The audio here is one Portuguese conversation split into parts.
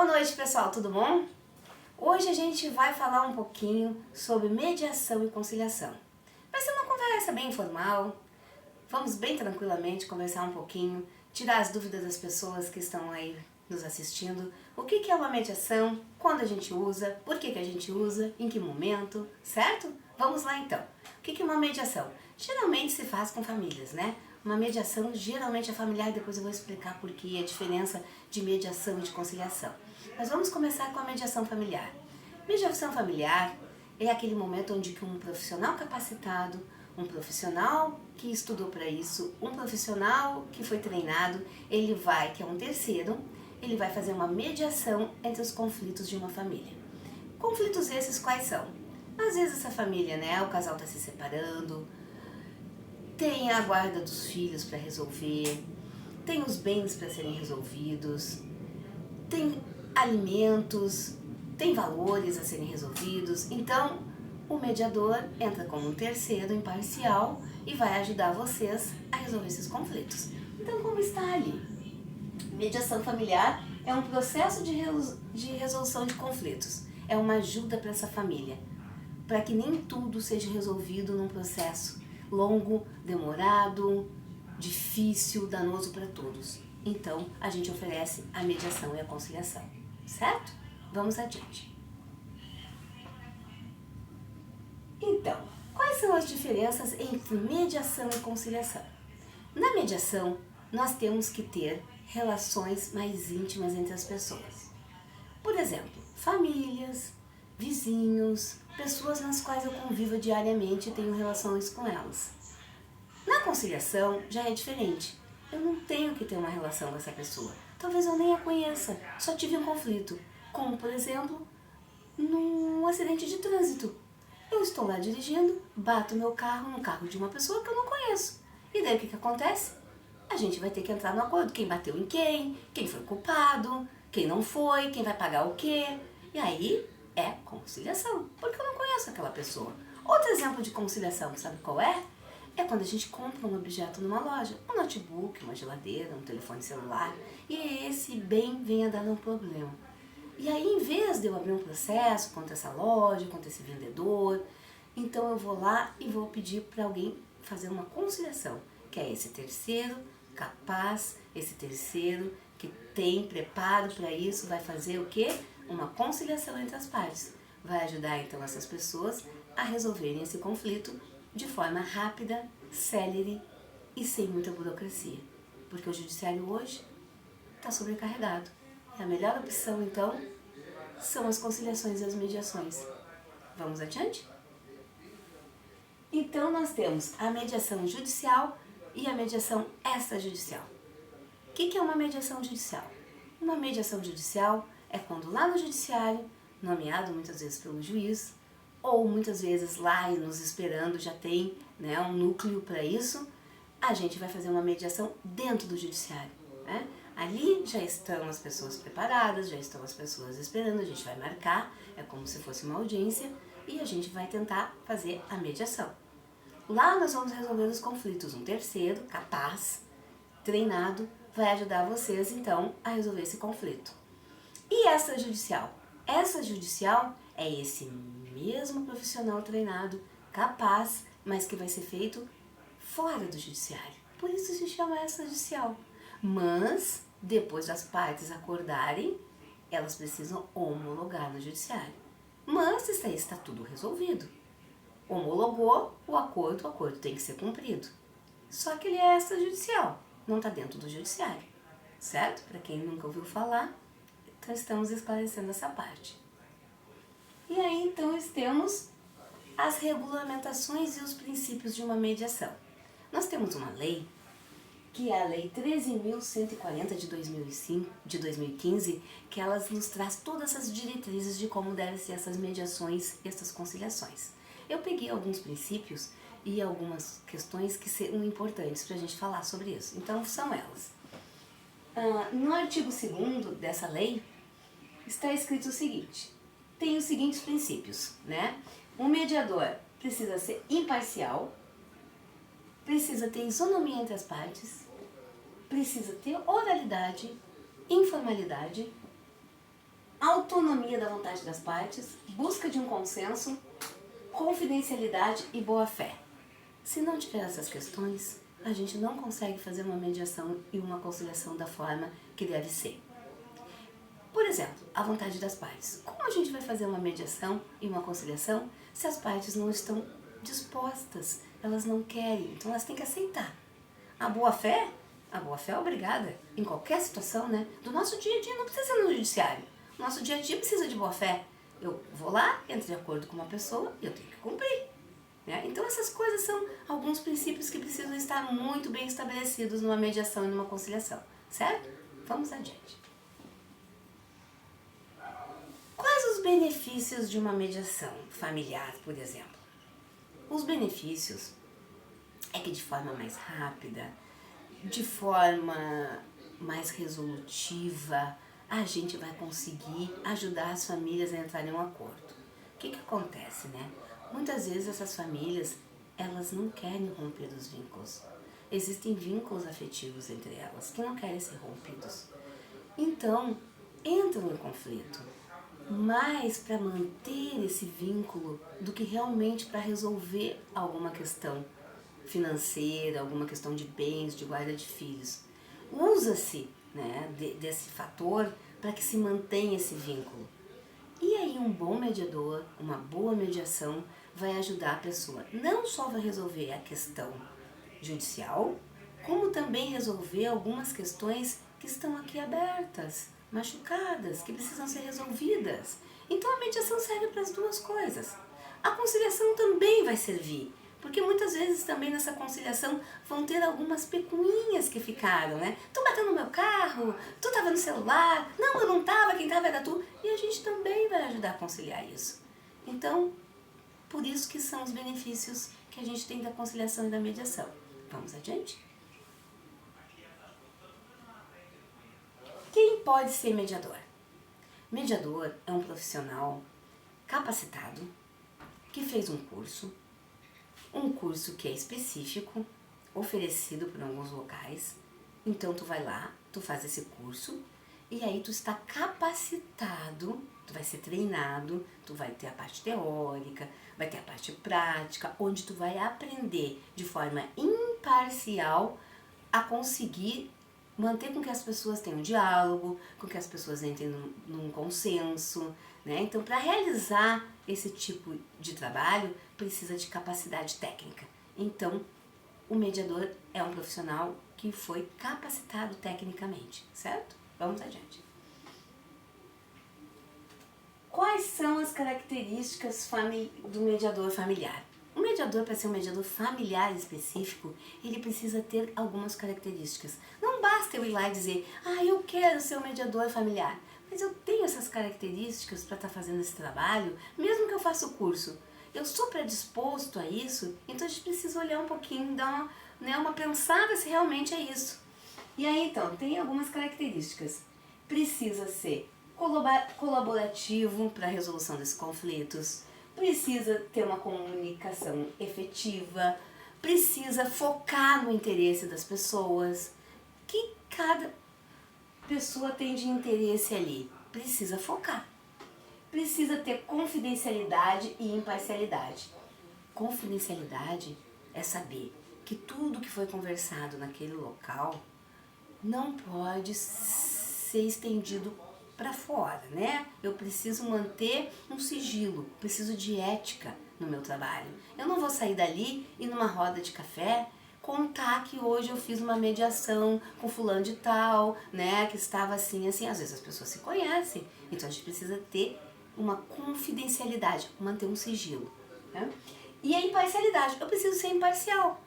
Boa noite, pessoal, tudo bom? Hoje a gente vai falar um pouquinho sobre mediação e conciliação. Vai ser uma conversa bem informal, vamos bem tranquilamente conversar um pouquinho, tirar as dúvidas das pessoas que estão aí nos assistindo. O que é uma mediação, quando a gente usa, por que a gente usa, em que momento, certo? Vamos lá então. O que é uma mediação? Geralmente se faz com famílias, né? Uma mediação geralmente é familiar e depois eu vou explicar por que a diferença de mediação e de conciliação. Mas vamos começar com a mediação familiar. Mediação familiar é aquele momento onde um profissional capacitado, um profissional que estudou para isso, um profissional que foi treinado, ele vai, que é um terceiro, ele vai fazer uma mediação entre os conflitos de uma família. Conflitos esses quais são? Às vezes essa família, né, o casal está se separando, tem a guarda dos filhos para resolver, tem os bens para serem resolvidos, tem alimentos, tem valores a serem resolvidos. Então, o mediador entra como um terceiro imparcial e vai ajudar vocês a resolver esses conflitos. Então, como está ali? Mediação familiar é um processo de resolução de conflitos. É uma ajuda para essa família, para que nem tudo seja resolvido num processo longo, demorado, difícil, danoso para todos. Então, a gente oferece a mediação e a conciliação, certo? Vamos adiante. Então, quais são as diferenças entre mediação e conciliação? Na mediação, nós temos que ter relações mais íntimas entre as pessoas. Por exemplo, famílias, vizinhos, pessoas nas quais eu convivo diariamente e tenho relações com elas. Na conciliação já é diferente. Eu não tenho que ter uma relação com essa pessoa. Talvez eu nem a conheça, só tive um conflito. Como, por exemplo, num acidente de trânsito. Eu estou lá dirigindo, bato meu carro no carro de uma pessoa que eu não conheço. E daí o que acontece? A gente vai ter que entrar no acordo. Quem bateu em quem foi culpado, quem não foi, quem vai pagar o quê. E aí é conciliação, porque eu não conheço aquela pessoa. Outro exemplo de conciliação, sabe qual é? É quando a gente compra um objeto numa loja, um notebook, uma geladeira, um telefone celular, e esse bem vem a dar um problema. E aí, em vez de eu abrir um processo contra essa loja, contra esse vendedor, então eu vou lá e vou pedir para alguém fazer uma conciliação, que é esse terceiro capaz, esse terceiro que tem preparo para isso, vai fazer o quê? Uma conciliação entre as partes. Vai ajudar então essas pessoas a resolverem esse conflito de forma rápida, célere e sem muita burocracia. Porque o judiciário hoje está sobrecarregado. E a melhor opção então são as conciliações e as mediações. Vamos adiante? Então nós temos a mediação judicial e a mediação extrajudicial. O que é uma mediação judicial? Uma mediação judicial é quando lá no judiciário, nomeado muitas vezes pelo juiz, ou muitas vezes lá nos esperando já tem, né, um núcleo para isso, a gente vai fazer uma mediação dentro do judiciário. Né? Ali já estão as pessoas preparadas, já estão as pessoas esperando, a gente vai marcar, é como se fosse uma audiência, e a gente vai tentar fazer a mediação. Lá nós vamos resolver os conflitos. Um terceiro, capaz, treinado, vai ajudar vocês então a resolver esse conflito. E extrajudicial? Extrajudicial é esse mesmo profissional treinado, capaz, mas que vai ser feito fora do judiciário. Por isso se chama extrajudicial. Mas, depois das partes acordarem, elas precisam homologar no judiciário. Mas está tudo resolvido. Homologou o acordo tem que ser cumprido. Só que ele é extrajudicial, não está dentro do judiciário, certo? Para quem nunca ouviu falar, então estamos esclarecendo essa parte. E aí então temos as regulamentações e os princípios de uma mediação. Nós temos uma lei, que é a Lei 13.140 de 2015, que ela nos traz todas as diretrizes de como devem ser essas mediações e essas conciliações. Eu peguei alguns princípios e algumas questões que são importantes para a gente falar sobre isso. Então, são elas. No artigo 2º dessa lei, está escrito o seguinte, tem os seguintes princípios, né? Um mediador precisa ser imparcial, precisa ter isonomia entre as partes, precisa ter oralidade, informalidade, autonomia da vontade das partes, busca de um consenso, confidencialidade e boa-fé. Se não tiver essas questões, a gente não consegue fazer uma mediação e uma conciliação da forma que deve ser. Por exemplo, a vontade das partes. Como a gente vai fazer uma mediação e uma conciliação se as partes não estão dispostas, elas não querem, então elas têm que aceitar. A boa-fé é obrigada em qualquer situação, né? Do nosso dia a dia, não precisa ser no judiciário. Nosso dia a dia precisa de boa-fé. Eu vou lá, entro de acordo com uma pessoa e eu tenho que cumprir. Né? Então essas coisas são alguns princípios que precisam estar muito bem estabelecidos numa mediação e numa conciliação, certo? Vamos adiante. Quais os benefícios de uma mediação familiar, por exemplo? Os benefícios é que de forma mais rápida, de forma mais resolutiva, a gente vai conseguir ajudar as famílias a entrarem em um acordo. O que acontece, né? Muitas vezes essas famílias, elas não querem romper os vínculos. Existem vínculos afetivos entre elas que não querem ser rompidos. Então, entram em conflito, mais para manter esse vínculo do que realmente para resolver alguma questão financeira, alguma questão de bens, de guarda de filhos. Usa-se, né, desse fator para que se mantenha esse vínculo. E aí um bom mediador, uma boa mediação vai ajudar a pessoa. Não só vai resolver a questão judicial, como também resolver algumas questões que estão aqui abertas, machucadas, que precisam ser resolvidas. Então a mediação serve para as duas coisas. A conciliação também vai servir, porque muitas vezes também nessa conciliação vão ter algumas pecuinhas que ficaram, né? Tu bateu no meu carro, tu estava no celular, não, eu não estava, quem estava era tu. E a gente também vai ajudar a conciliar isso. Então, por isso que são os benefícios que a gente tem da conciliação e da mediação. Vamos adiante? Quem pode ser mediador? Mediador é um profissional capacitado que fez um curso que é específico, oferecido por alguns locais. Então tu vai lá, tu faz esse curso e aí tu está capacitado, tu vai ser treinado, tu vai ter a parte teórica, vai ter a parte prática, onde tu vai aprender de forma imparcial a conseguir manter com que as pessoas tenham um diálogo, com que as pessoas entrem num consenso, né? Então, para realizar esse tipo de trabalho, precisa de capacidade técnica. Então, o mediador é um profissional que foi capacitado tecnicamente, certo? Vamos adiante. Quais são as características do mediador familiar? Um mediador, para ser um mediador familiar específico, ele precisa ter algumas características. Não basta eu ir lá e dizer, eu quero ser um mediador familiar, mas eu tenho essas características para estar fazendo esse trabalho, mesmo que eu faça o curso. Eu sou predisposto a isso, então a gente precisa olhar um pouquinho, dar uma pensada se realmente é isso. E aí, então, tem algumas características. Precisa ser colaborativo para a resolução desses conflitos, precisa ter uma comunicação efetiva, precisa focar no interesse das pessoas, que cada pessoa tem de interesse ali, precisa focar. Precisa ter confidencialidade e imparcialidade. Confidencialidade é saber que tudo que foi conversado naquele local não pode ser estendido para fora, né? Eu preciso manter um sigilo, preciso de ética no meu trabalho. Eu não vou sair dali e numa roda de café contar que hoje eu fiz uma mediação com fulano de tal, né? Que estava assim, assim. Às vezes as pessoas se conhecem, então a gente precisa ter uma confidencialidade, manter um sigilo, né? E a imparcialidade, eu preciso ser imparcial,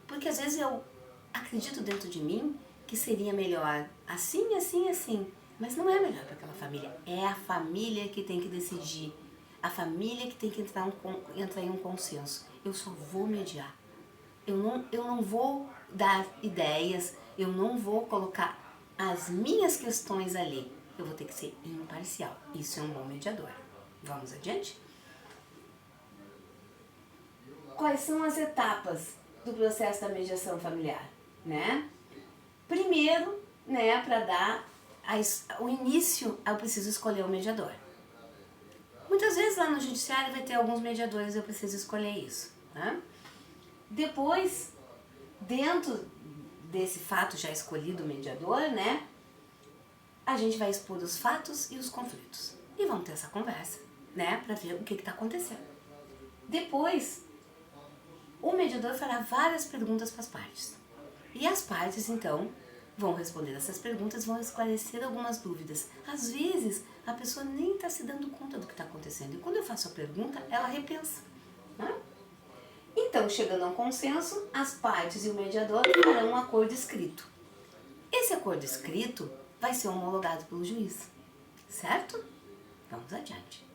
porque às vezes eu acredito dentro de mim que seria melhor assim, assim, assim. Mas não é melhor para aquela família, é a família que tem que decidir, a família que tem que entrar em um consenso. Eu só vou mediar, eu não vou dar ideias, eu não vou colocar as minhas questões ali, eu vou ter que ser imparcial. Isso é um bom mediador. Vamos adiante? Quais são as etapas do processo da mediação familiar, né? Primeiro, né, para dar o início, eu preciso escolher o mediador. Muitas vezes lá no judiciário vai ter alguns mediadores, eu preciso escolher isso. Tá? Depois, dentro desse fato já escolhido o mediador, né, a gente vai expor os fatos e os conflitos. E vamos ter essa conversa, né, para ver o que está acontecendo. Depois, o mediador fará várias perguntas para as partes. E as partes, então, vão responder essas perguntas, vão esclarecer algumas dúvidas. Às vezes, a pessoa nem está se dando conta do que está acontecendo. E quando eu faço a pergunta, ela repensa. Né? Então, chegando a um consenso, as partes e o mediador farão um acordo escrito. Esse acordo escrito vai ser homologado pelo juiz. Certo? Vamos adiante.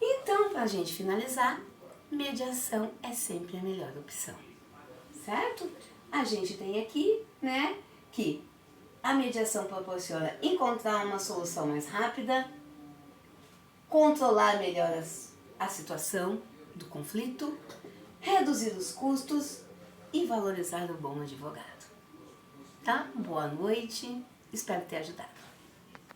Então, para a gente finalizar, mediação é sempre a melhor opção. Certo? A gente tem aqui, né, que a mediação proporciona encontrar uma solução mais rápida, controlar melhor a situação do conflito, reduzir os custos e valorizar o bom advogado. Tá? Boa noite, espero ter ajudado.